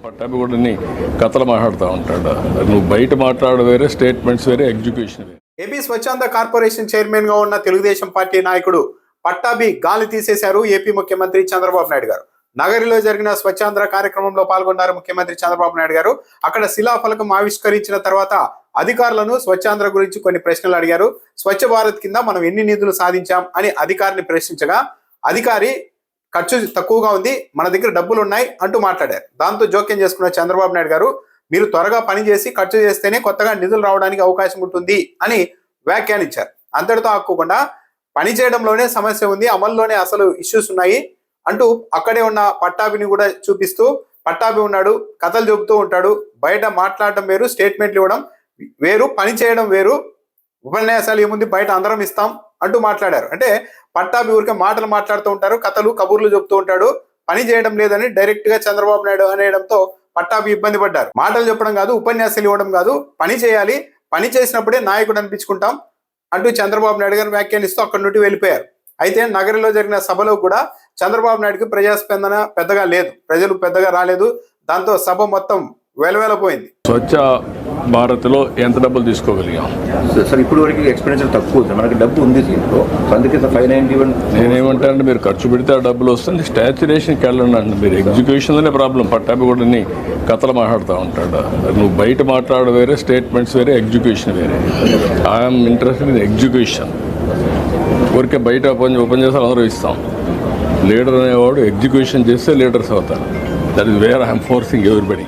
పట్టాభిగూడని కథలు మాట్లాడుతూ ఉంటాడు. నువ్వు బయట మాట్లాడ వేరే, స్టేట్మెంట్స్ వేరే, ఎగ్జిక్యూషన్ వేరే. ఏపీ స్వచ్ఛంద కార్పొరేషన్ చైర్మన్ గా ఉన్న తెలుగుదేశం పార్టీ నాయకుడు పట్టాభి గాలి తీసేశారు ఏపీ ముఖ్యమంత్రి చంద్రబాబు నాయుడు గారు. నగరిలో జరిగిన స్వచ్ఛాంధ్ర కార్యక్రమంలో పాల్గొన్నారు ముఖ్యమంత్రి చంద్రబాబు నాయుడు గారు. అక్కడ శిలాఫలకం ఆవిష్కరించిన తర్వాత అధికారులను స్వచ్ఛాంధ్ర గురించి కొన్ని ప్రశ్నలు అడిగారు. స్వచ్ఛ భారత్ కింద మనం ఎన్ని నిధులు సాధించాం అని అధికారిని ప్రశ్నించగా అధికారి ఖర్చు తక్కువగా ఉంది, మన దగ్గర డబ్బులు ఉన్నాయి అంటూ మాట్లాడారు. దాంతో జోక్యం చేసుకున్న చంద్రబాబు నాయుడు గారు, మీరు త్వరగా పని చేసి ఖర్చు చేస్తేనే కొత్తగా నిధులు రావడానికి అవకాశం ఉంటుంది అని వ్యాఖ్యానించారు. అంతటితో ఆక్కోకుండా పని చేయడంలోనే సమస్య ఉంది, అమల్లోనే అసలు ఇష్యూస్ ఉన్నాయి అంటూ అక్కడే ఉన్న పట్టాభిని కూడా చూపిస్తూ, పట్టాభి ఉన్నాడు, కథలు చెబుతూ ఉంటాడు, బయట మాట్లాడటం వేరు, స్టేట్మెంట్లు ఇవ్వడం వేరు, పని చేయడం వేరు, ఉపన్యాసాలు ఏముంది బయట అందరం ఇస్తాం అంటూ మాట్లాడారు. అంటే పట్టాభి ఊరికే మాటలు మాట్లాడుతూ ఉంటారు, కథలు కబుర్లు చెబుతూ ఉంటాడు, పని చేయడం లేదని డైరెక్ట్ గా చంద్రబాబు నాయుడు అనేయడంతో పట్టాభి ఇబ్బంది పడ్డారు. మాటలు చెప్పడం కాదు, ఉపన్యాసాలు ఇవ్వడం కాదు, పని చేయాలి, పని చేసినప్పుడే నాయకుడు అనిపించుకుంటాం అంటూ చంద్రబాబు నాయుడు గారిని వ్యాఖ్యానిస్తూ అక్కడి నుండి వెళ్ళిపోయారు. అయితే నగరంలో జరిగిన సభలో కూడా చంద్రబాబు నాయుడుకి ప్రజాస్పందన పెద్దగా లేదు, ప్రజలు పెద్దగా రాలేదు. దాంతో సభ మొత్తం వెలవెలపోయింది. స్వచ్ఛ భారత్లో ఎంత డబ్బులు తీసుకోగలిగాం సార్? ఇప్పుడు వరకు ఎక్స్పెండిచర్ తక్కువ ఉంది, మనకి డబ్బు ఉంది దీంట్లో, అందుకే 591. నేనేమంటానంటే మీరు ఖర్చు పెడితే ఆ డబ్బులు వస్తుంది, స్టాచ్యురేషన్కి వెళ్ళండి అండి. మీరు ఎగ్జిక్యూషన్లోనే ప్రాబ్లం. పట్టాభిగూడని కథలు మాట్లాడుతూ ఉంటాడు. నువ్వు బయట మాట్లాడ వేరే, స్టేట్మెంట్స్ వేరే, ఎగ్జిక్యూషన్ వేరే. I'm interested in execution. ఊరికే బయట ఉపన్యాసాలు అందరూ ఇస్తాం. లీడర్ అనేవాడు ఎగ్జిక్యూషన్ చేస్తే లీడర్స్ అవుతారు. That is where I'm forcing everybody.